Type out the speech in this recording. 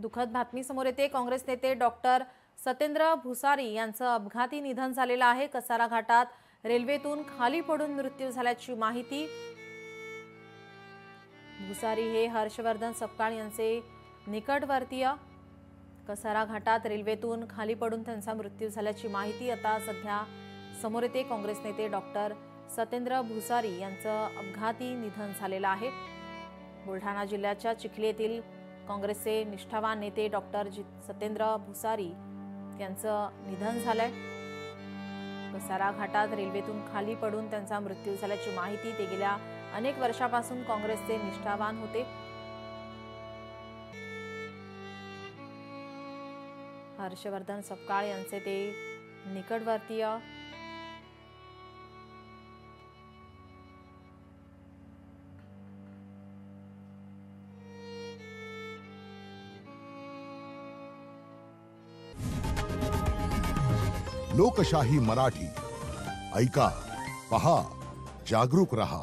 दुःखद बातमी समोर येते। काँग्रेस नेते डॉक्टर सतेंद्र भुसारी यांचं अपघाती निधन झालेलं आहे। कसारा घाटात रेल्वेतून खाली पडून मृत्यू झाल्याची माहिती। भुसारी हे हर्षवर्धन सपकाळ यांचे निकटवर्तीय। कसारा घाटात रेल्वेतून खाली पडून त्यांचा मृत्यू झाल्याची माहिती आता सध्या समोर येते। काँग्रेस नेते डॉक्टर सतेंद्र भुसारी यांचं अपघाती निधन झालेलं आहे। बुलढाणा जिल्ह्याच्या चिखली येथील काँग्रेसचे निष्ठावान नेते डॉक्टर सतेंद्र भुसारी यांचं निधन झालंय। कसारा घाटात रेल्वेतून खाली पडून त्यांचा मृत्यू झाल्याची माहिती। ते गेल्या अनेक वर्षापासून काँग्रेसचे निष्ठावान होते। हर्षवर्धन सपकाळ यांचे ते निकटवर्तीय। लोकशाही मराठी ऐका, पहा, जागरूक रहा।